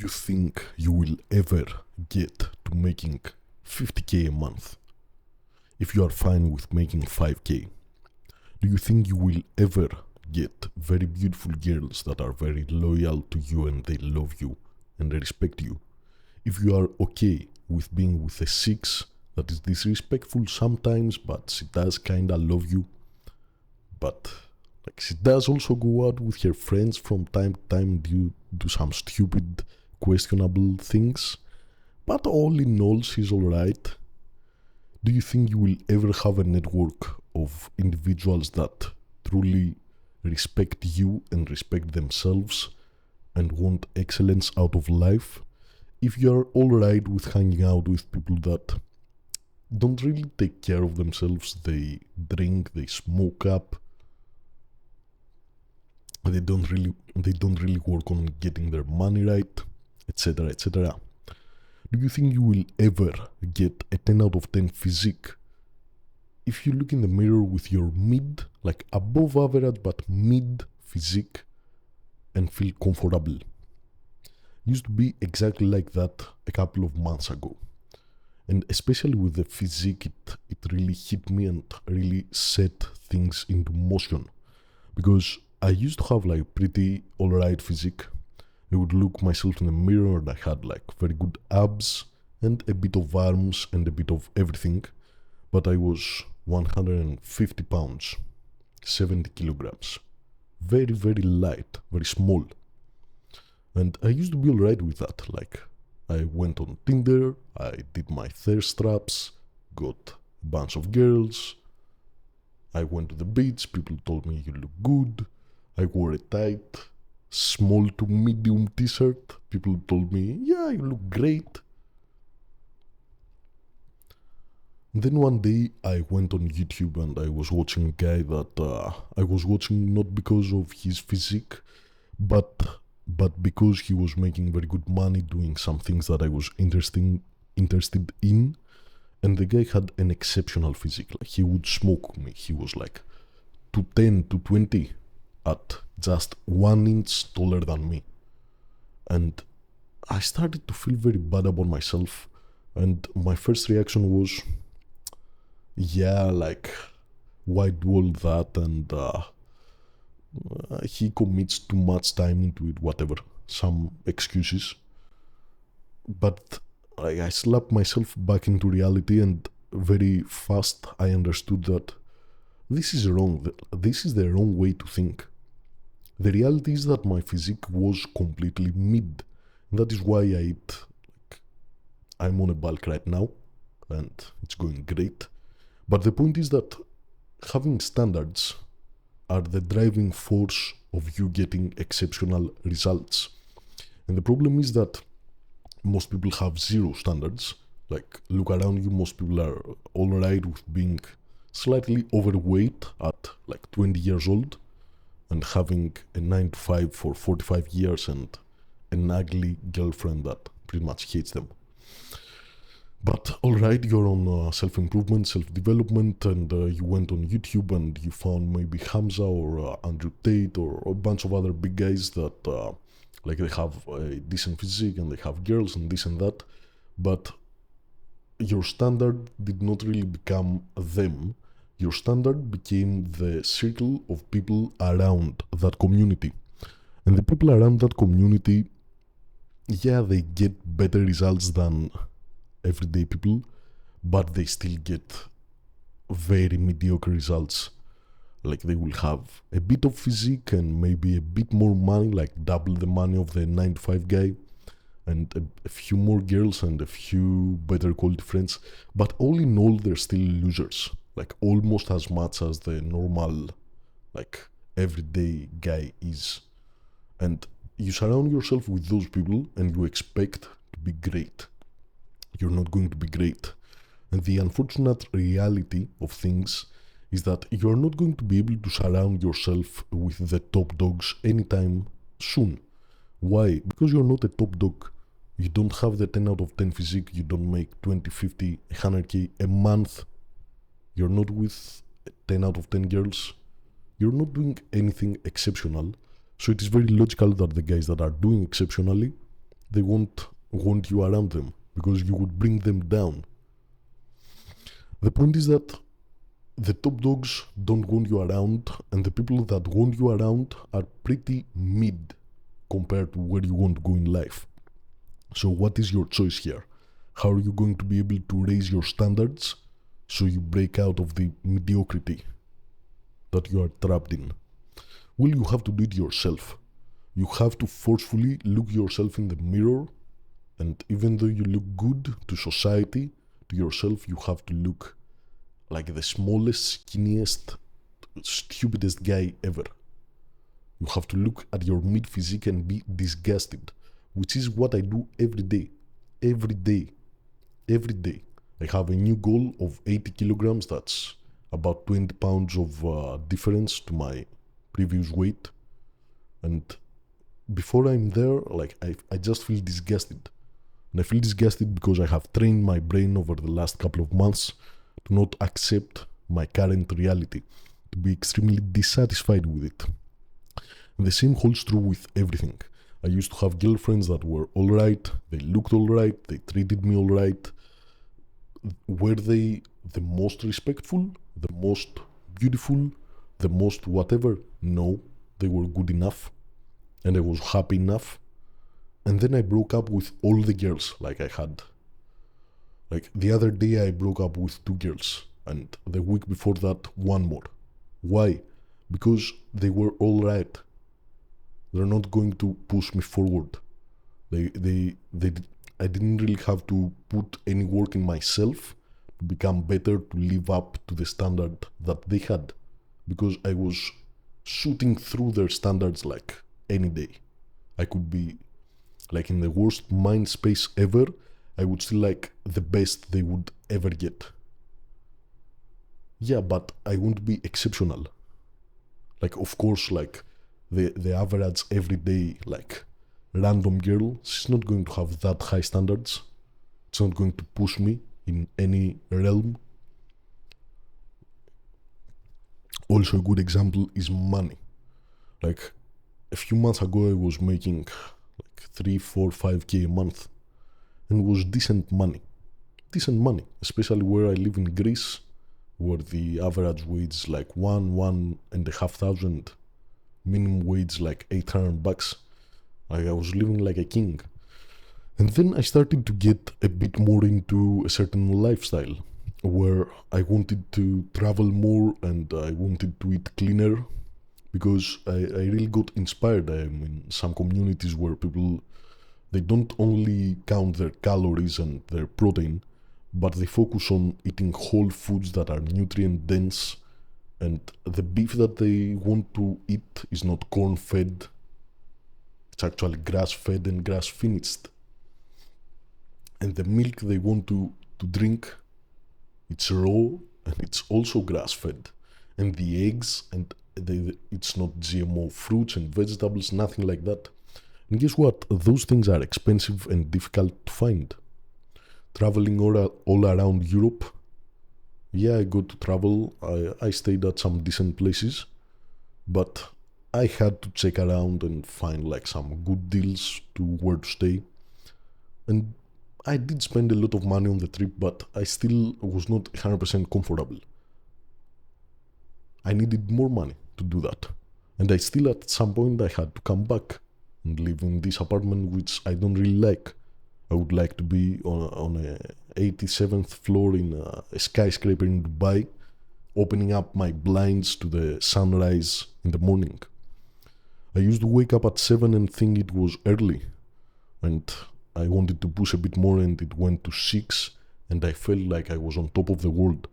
you think you will ever get to making 50k a month if you are fine with making 5k? Do you think you will ever get very beautiful girls that are very loyal to you and they love you and they respect you? If you are okay with being with a 6 that is disrespectful sometimes, but she does kinda love you, but like she does also go out with her friends from time to time and you do some stupid, questionable things, but all in all she's alright. Do you think you will ever have a network of individuals that truly respect you and respect themselves and want excellence out of life? If you're alright with hanging out with people that don't really take care of themselves, they drink, they smoke up, they don't really work on getting their money right, etc., etc. Do you think you will ever get a 10 out of 10 physique if you look in the mirror with your mid, like above average but mid physique, and feel comfortable? Used to be exactly like that a couple of months ago, and especially with the physique it really hit me and really set things into motion, because I used to have like pretty alright physique. I would look myself in the mirror and I had like very good abs and a bit of arms and a bit of everything, but I was 150 pounds, 70 kilograms, very very light, very small, and I used to be alright with that. Like I went on Tinder, I did my thirst traps, got a bunch of girls, I went to the beach, people told me you look good, I wore a tight, small to medium t-shirt, people told me, yeah, you look great. Then one day I went on YouTube and I was watching a guy that I was watching not because of his physique, but because he was making very good money doing some things that I was interested in. And the guy had an exceptional physique. Like he would smoke me. He was like 210, 220 at just 1 inch taller than me. And I started to feel very bad about myself. And my first reaction was, yeah, like, why do all that? And he commits too much time into it, whatever, some excuses. But I slapped myself back into reality, and very fast I understood that this is wrong. This is the wrong way to think. The reality is that my physique was completely mid. That is why I'm on a bulk right now, and it's going great. But the point is that having standards are the driving force of you getting exceptional results. And the problem is that most people have zero standards. Like, look around you, most people are alright with being slightly overweight at like 20 years old and having a 9 to 5 for 45 years and an ugly girlfriend that pretty much hates them. But alright, you're on self-improvement, self-development, and you went on YouTube and you found maybe Hamza or Andrew Tate or a bunch of other big guys that like they have a decent physique and they have girls and this and that, but your standard did not really become them. Your standard became the circle of people around that community. And the people around that community, yeah, they get better results than everyday people, but they still get very mediocre results. Like they will have a bit of physique and maybe a bit more money, like double the money of the 9 to 5 guy, and a few more girls and a few better quality friends, but all in all they're still losers, like almost as much as the normal, like everyday guy is. And you surround yourself with those people and you expect to be great. You're not going to be great. And the unfortunate reality of things is that you're not going to be able to surround yourself with the top dogs anytime soon. Why? Because you're not a top dog. You don't have the 10 out of 10 physique, you don't make 20, 50, 100k a month. You're not with 10 out of 10 girls. You're not doing anything exceptional. So it is very logical that the guys that are doing exceptionally they won't want you around them because you would bring them down. The point is that the top dogs don't want you around, and the people that want you around are pretty mid compared to where you want to go in life. So what is your choice here? How are you going to be able to raise your standards so you break out of the mediocrity that you are trapped in? Well, you have to do it yourself. You have to forcefully look yourself in the mirror, and even though you look good to society, to yourself, you have to look like the smallest, skinniest, stupidest guy ever. You have to look at your mid physique and be disgusted, which is what I do every day. Every day. Every day. I have a new goal of 80 kilograms. That's about 20 pounds of difference to my previous weight. And before I'm there, like I just feel disgusted. And I feel disgusted because I have trained my brain over the last couple of months to not accept my current reality, to be extremely dissatisfied with it. And the same holds true with everything. I used to have girlfriends that were alright, they looked alright, they treated me alright. Were they the most respectful, the most beautiful, the most whatever? No, they were good enough, and I was happy enough. And then I broke up with all the girls like I had. Like the other day I broke up with 2 girls, and the week before that 1 more. Why? Because they were alright. They're not going to push me forward. I didn't really have to put any work in myself to become better, to live up to the standard that they had, because I was shooting through their standards like any day. I could be like in the worst mind space ever, I would still like the best they would ever get. Yeah, but I won't be exceptional. Like, of course, like the average everyday, like random girl, she's not going to have that high standards. It's not going to push me in any realm. Also, a good example is money. Like a few months ago, I was making like 3, 4, 5K a month, and it was decent money. Decent money, especially where I live in Greece, where the average wage is like 1,500, minimum wage like $800. Like I was living like a king. And then I started to get a bit more into a certain lifestyle where I wanted to travel more and I wanted to eat cleaner, because I really got inspired. I'm in some communities where people, they don't only count their calories and their protein, but they focus on eating whole foods that are nutrient dense, and the beef that they want to eat is not corn fed, it's actually grass fed and grass finished. And the milk they want to drink, it's raw and it's also grass fed. And the eggs, and it's not GMO fruits and vegetables, nothing like that. And guess what? Those things are expensive and difficult to find. Traveling all around Europe, yeah, I got to travel. I stayed at some decent places, but I had to check around and find like some good deals to where to stay. And I did spend a lot of money on the trip, but I still was not 100% comfortable. I needed more money to do that. And I still, at some point, I had to come back and live in this apartment, which I don't really like. I would like to be on a 87th floor in a skyscraper in Dubai, opening up my blinds to the sunrise in the morning. I used to wake up at 7 and think it was early, and I wanted to push a bit more and it went to 6, and I felt like I was on top of the world.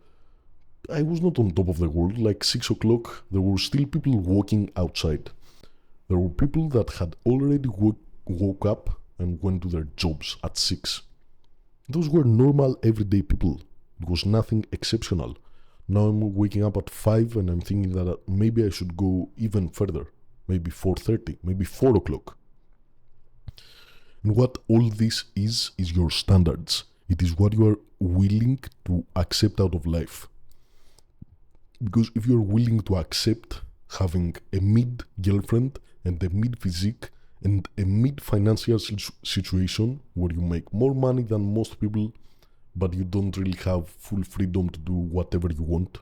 I was not on top of the world. Like 6 o'clock, there were still people walking outside. There were people that had already woke up and went to their jobs at 6. Those were normal, everyday people. It was nothing exceptional. Now I'm waking up at 5 and I'm thinking that maybe I should go even further. Maybe 4:30, maybe 4 o'clock. And what all this is your standards. It is what you are willing to accept out of life. Because if you're willing to accept having a mid girlfriend and a mid physique And a mid-financial situation where you make more money than most people, but you don't really have full freedom to do whatever you want,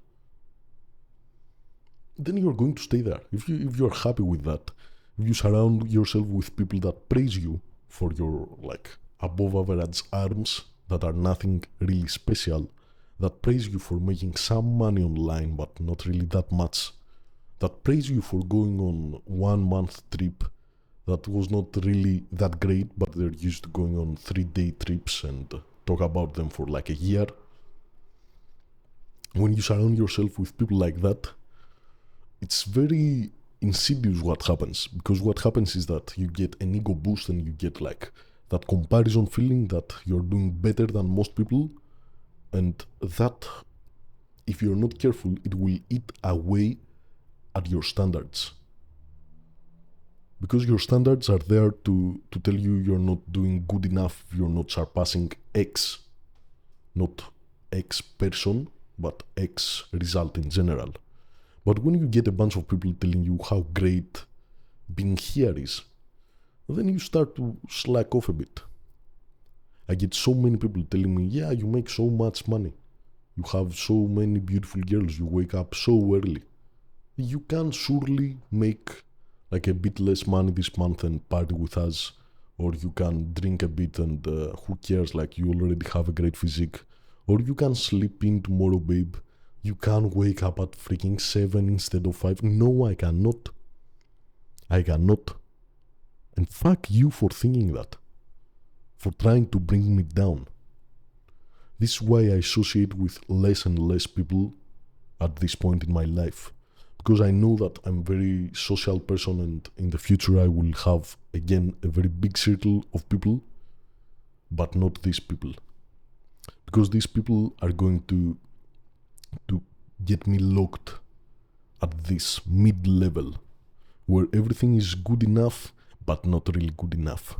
then you're going to stay there. If you're happy with that, if you surround yourself with people that praise you for your above average arms that are nothing really special, that praise you for making some money online but not really that much, that praise you for going on 1 month trip that was not really that great, but they're used to going on 3-day trips and talk about them for a year. When you surround yourself with people like that, it's very insidious what happens, because what happens is that you get an ego boost and you get that comparison feeling that you're doing better than most people, and that, if you're not careful, it will eat away at your standards. Because your standards are there to tell you you're not doing good enough, you're not surpassing X, not X person, but X result in general. But when you get a bunch of people telling you how great being here is, then you start to slack off a bit. I get so many people telling me, yeah, you make so much money, you have so many beautiful girls, you wake up so early. You can surely make a bit less money this month and party with us, or you can drink a bit and who cares, you already have a great physique, or you can sleep in tomorrow, babe. You can wake up at freaking 7 instead of 5. No, I cannot. I cannot. And fuck you for thinking that, for trying to bring me down. This is why I associate with less and less people at this point in my life. Because I know that I'm a very social person, and in the future I will have, again, a very big circle of people, but not these people. Because these people are going to get me locked at this mid-level, where everything is good enough, but not really good enough.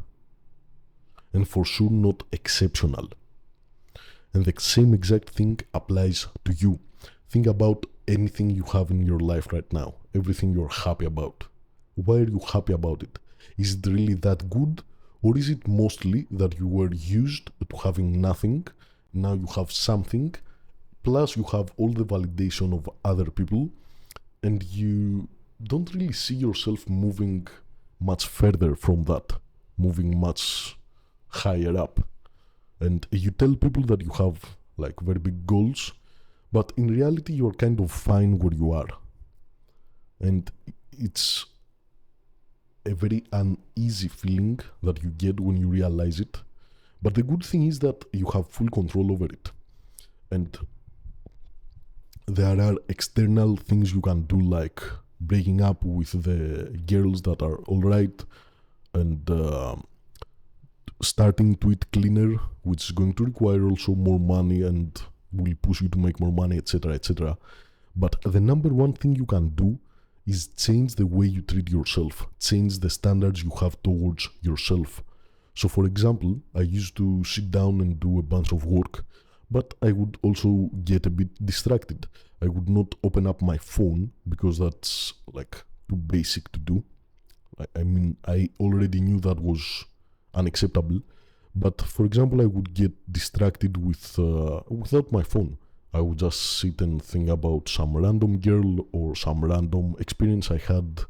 And for sure not exceptional. And the same exact thing applies to you. Think about anything you have in your life right now, everything you're happy about. Why are you happy about it? Is it really that good? Or is it mostly that you were used to having nothing, now you have something, plus you have all the validation of other people, and you don't really see yourself moving much further from that, moving much higher up. And you tell people that you have very big goals, but in reality, you're kind of fine where you are. And it's a very uneasy feeling that you get when you realize it. But the good thing is that you have full control over it. And there are external things you can do, like breaking up with the girls that are alright, and starting to eat cleaner, which is going to require also more money and will push you to make more money, etc., etc. But the number one thing you can do is change the way you treat yourself, change the standards you have towards yourself. So for example, I used to sit down and do a bunch of work, but I would also get a bit distracted. I would not open up my phone because that's too basic to do. I mean, I already knew that was unacceptable. But for example, I would get distracted without my phone. I would just sit and think about some random girl or some random experience I had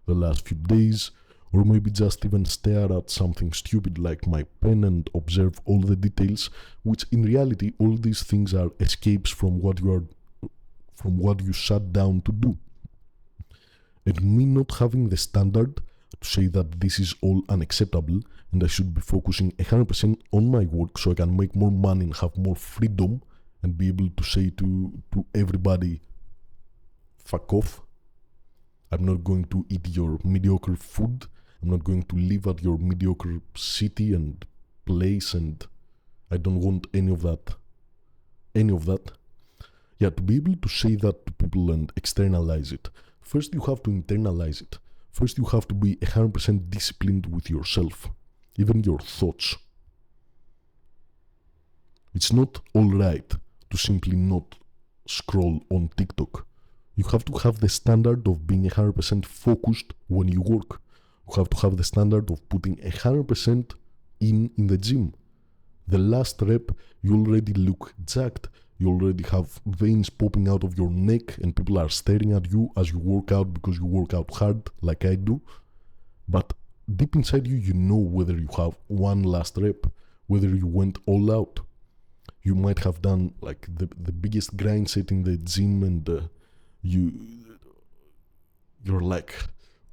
the last few days, or maybe just even stare at something stupid like my pen and observe all the details, which in reality all these things are escapes from what you sat down to do. And me not having the standard to say that this is all unacceptable and I should be focusing 100% on my work so I can make more money and have more freedom and be able to say to everybody, fuck off. I'm not going to eat your mediocre food. I'm not going to live at your mediocre city and place, and I don't want any of that. Yeah, to be able to say that to people and externalize it, first you have to internalize it. First you have to be 100% disciplined with yourself, even your thoughts. It's not alright to simply not scroll on TikTok. You have to have the standard of being 100% focused when you work. You have to have the standard of putting 100% in the gym. The last rep, you already look jacked. You already have veins popping out of your neck and people are staring at you as you work out because you work out hard like I do. But deep inside you, you know whether you have one last rep, whether you went all out. You might have done like the biggest grind set in the gym and you're like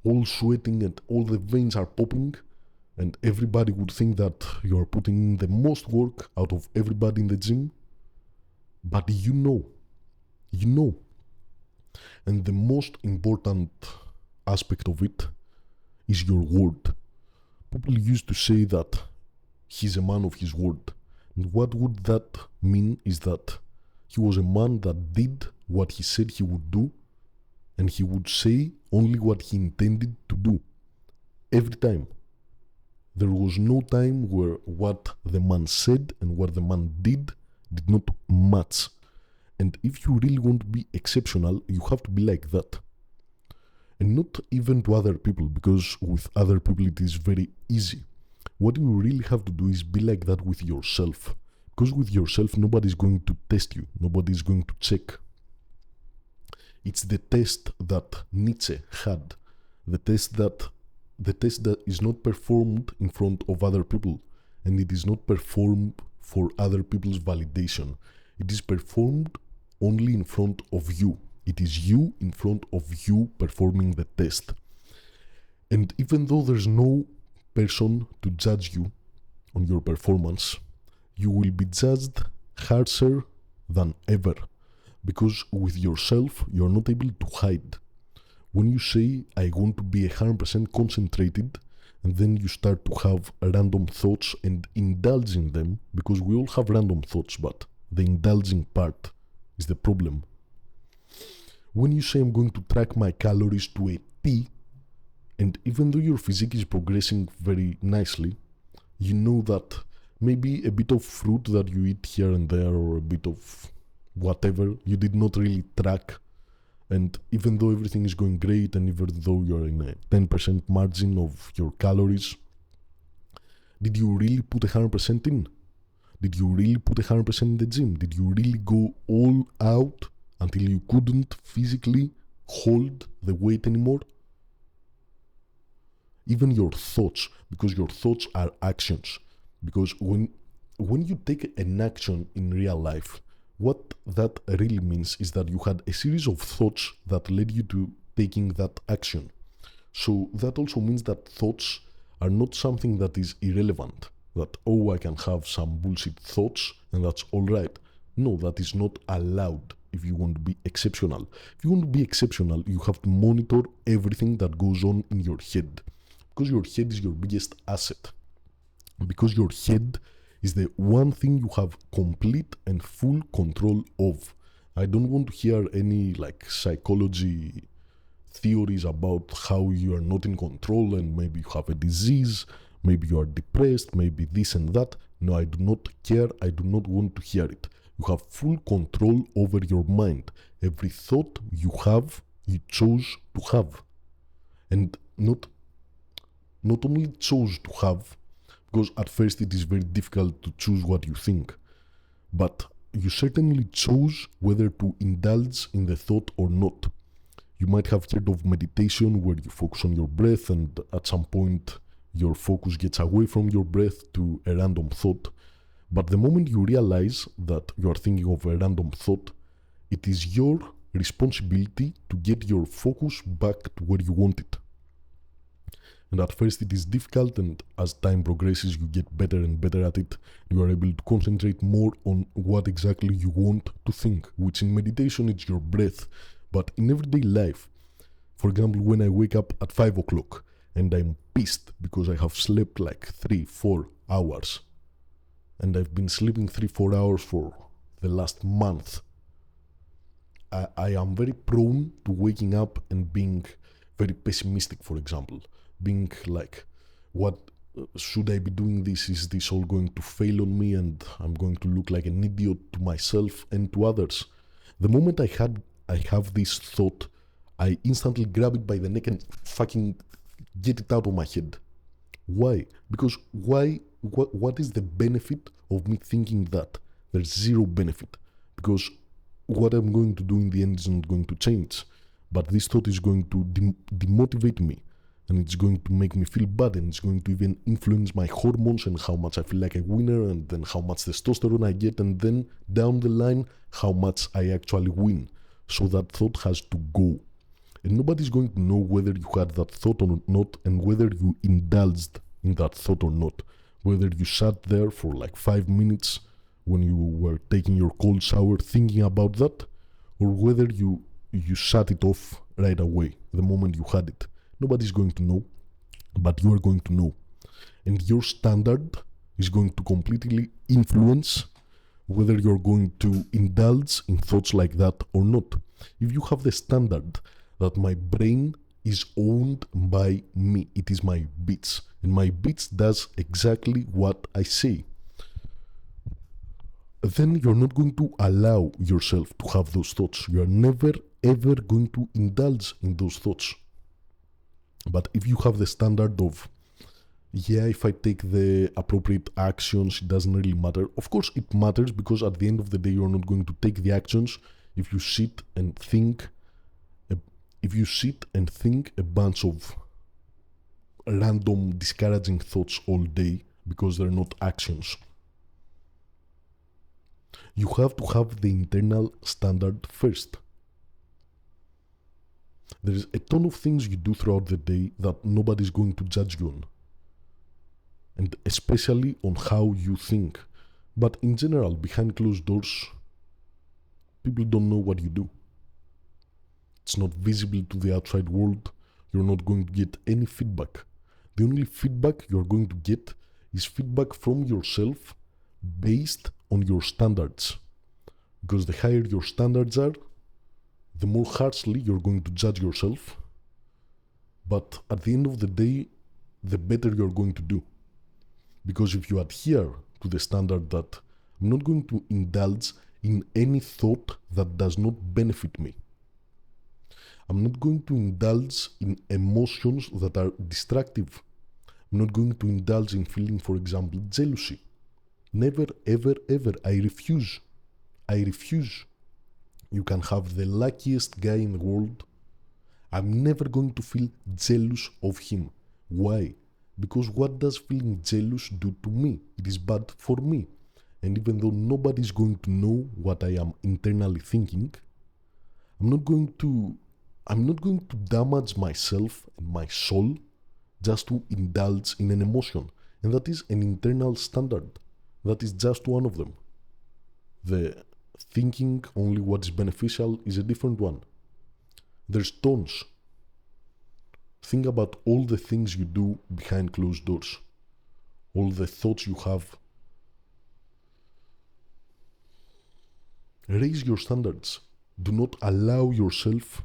all sweating and all the veins are popping and everybody would think that you're putting in the most work out of everybody in the gym. But you know. And the most important aspect of it is your word. People used to say that he's a man of his word. And what would that mean is that he was a man that did what he said he would do, and he would say only what he intended to do. Every time. There was no time where what the man said and what the man did not match. And if you really want to be exceptional, you have to be like that. And not even to other people, because with other people it is very easy. What you really have to do is be like that with yourself. Because with yourself, nobody's going to test you. Nobody's going to check. It's the test that Nietzsche had. The test that is not performed in front of other people. And it is not performed for other people's validation. It is performed only in front of you. It is you in front of you performing the test. And even though there's no person to judge you on your performance, you will be judged harsher than ever. Because with yourself, you're not able to hide. When you say, I want to be 100% concentrated, and then you start to have random thoughts and indulge in them, because we all have random thoughts, but the indulging part is the problem. When you say, I'm going to track my calories to a T, and even though your physique is progressing very nicely, you know that maybe a bit of fruit that you eat here and there, or a bit of whatever, you did not really track. And even though everything is going great, and even though you're in a 10% margin of your calories, did you really put 100% in? Did you really put 100% in the gym? Did you really go all out until you couldn't physically hold the weight anymore? Even your thoughts, because your thoughts are actions. Because when you take an action in real life, what that really means is that you had a series of thoughts that led you to taking that action. So that also means that thoughts are not something that is irrelevant. That, oh, I can have some bullshit thoughts and that's all right. No, that is not allowed if you want to be exceptional. If you want to be exceptional, you have to monitor everything that goes on in your head. Because your head is your biggest asset. Because your head is the one thing you have complete and full control of. I don't want to hear any like psychology theories about how you are not in control and maybe you have a disease, maybe you are depressed, maybe this and that. No, I do not care. I do not want to hear it. You have full control over your mind. Every thought you have, you chose to have. And not only chose to have, because at first it is very difficult to choose what you think, but you certainly chose whether to indulge in the thought or not. You might have heard of meditation where you focus on your breath and at some point your focus gets away from your breath to a random thought. But the moment you realize that you are thinking of a random thought, it is your responsibility to get your focus back to where you want it. And at first it is difficult, and as time progresses you get better and better at it. You are able to concentrate more on what exactly you want to think, which in meditation it's your breath. But in everyday life, for example, when I wake up at 5 o'clock and I'm pissed because I have slept like 3-4 hours, and I've been sleeping 3-4 hours for the last month, I am very prone to waking up and being very pessimistic, for example. Being like, what should I be doing this? Is this all going to fail on me and I'm going to look like an idiot to myself and to others? The moment I have this thought, I instantly grab it by the neck and fucking Get it out of my head. Why? Because what is the benefit of me thinking that? There's zero benefit. Because what I'm going to do in the end is not going to change. But this thought is going to demotivate me. And it's going to make me feel bad, and it's going to even influence my hormones and how much I feel like a winner, and then how much testosterone I get, and then down the line, how much I actually win. So that thought has to go. And nobody's going to know whether you had that thought or not, and whether you indulged in that thought or not. Whether you sat there for like 5 minutes when you were taking your cold shower thinking about that, or whether you shut it off right away the moment you had it. Nobody's going to know, but you are going to know. And your standard is going to completely influence whether you're going to indulge in thoughts like that or not. If you have the standard that my brain is owned by me, it is my beats, and my beats does exactly what I say, then you're not going to allow yourself to have those thoughts. You are never ever going to indulge in those thoughts. But if you have the standard of, yeah, if I take the appropriate actions, it doesn't really matter. Of course it matters, because at the end of the day, you're not going to take the actions if you sit and think a bunch of random discouraging thoughts all day, because they're not actions. You have to have the internal standard first. There's a ton of things you do throughout the day that nobody's going to judge you on. And especially on how you think. But in general, behind closed doors, people don't know what you do. It's not visible to the outside world. You're not going to get any feedback. The only feedback you're going to get is feedback from yourself based on your standards. Because the higher your standards are, the more harshly you're going to judge yourself. But at the end of the day, the better you're going to do. Because if you adhere to the standard that I'm not going to indulge in any thought that does not benefit me. I'm not going to indulge in emotions that are destructive. I'm not going to indulge in feeling, for example, jealousy. Never, ever, ever. I refuse. You can have the luckiest guy in the world. I'm never going to feel jealous of him. Why? Because what does feeling jealous do to me? It is bad for me. And even though nobody's going to know what I am internally thinking, I'm not going to damage myself and my soul just to indulge in an emotion. And that is an internal standard. That is just one of them. The thinking only what is beneficial is a different one. There's tons. Think about all the things you do behind closed doors. All the thoughts you have. Raise your standards. Do not allow yourself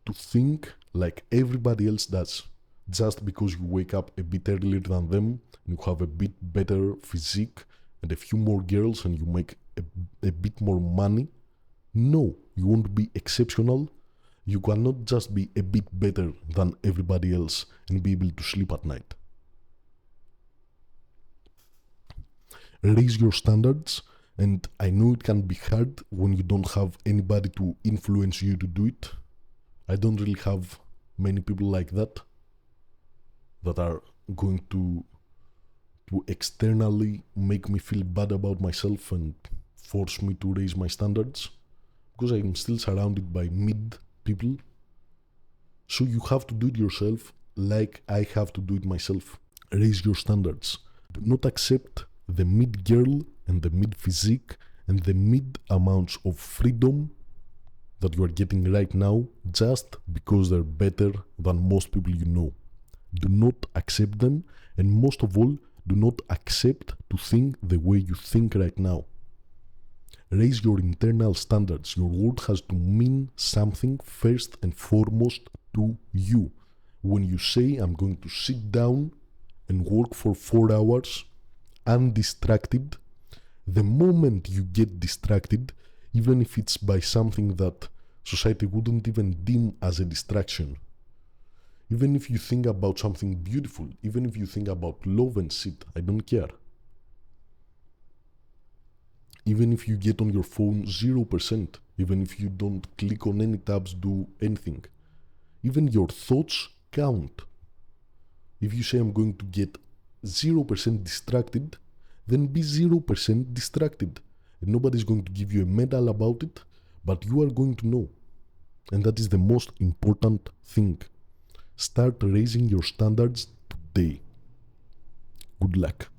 to think like everybody else does. Just because you wake up a bit earlier than them, and you have a bit better physique and a few more girls, and you make a bit more money. No, you won't be exceptional. You cannot just be a bit better than everybody else and be able to sleep at night. Raise your standards, and I know it can be hard when you don't have anybody to influence you to do it. I don't really have many people like that are going to externally make me feel bad about myself and force me to raise my standards, because I'm still surrounded by mid people. So you have to do it yourself, like I have to do it myself. Raise your standards. Do not accept the mid girl and the mid physique and the mid amounts of freedom that you are getting right now just because they're better than most people you know. Do not accept them, and most of all, do not accept to think the way you think right now. Raise your internal standards. Your word has to mean something first and foremost to you. When you say, I'm going to sit down and work for 4 hours undistracted, the moment you get distracted, even if it's by something that society wouldn't even deem as a distraction, Even if you think about something beautiful, even if you think about love and shit, I don't care. Even if you get on your phone 0%, even if you don't click on any tabs, do anything, even your thoughts count. If you say I'm going to get 0% distracted, then be 0% distracted. And nobody's going to give you a medal about it, but you are going to know. And that is the most important thing. Start raising your standards today. Good luck.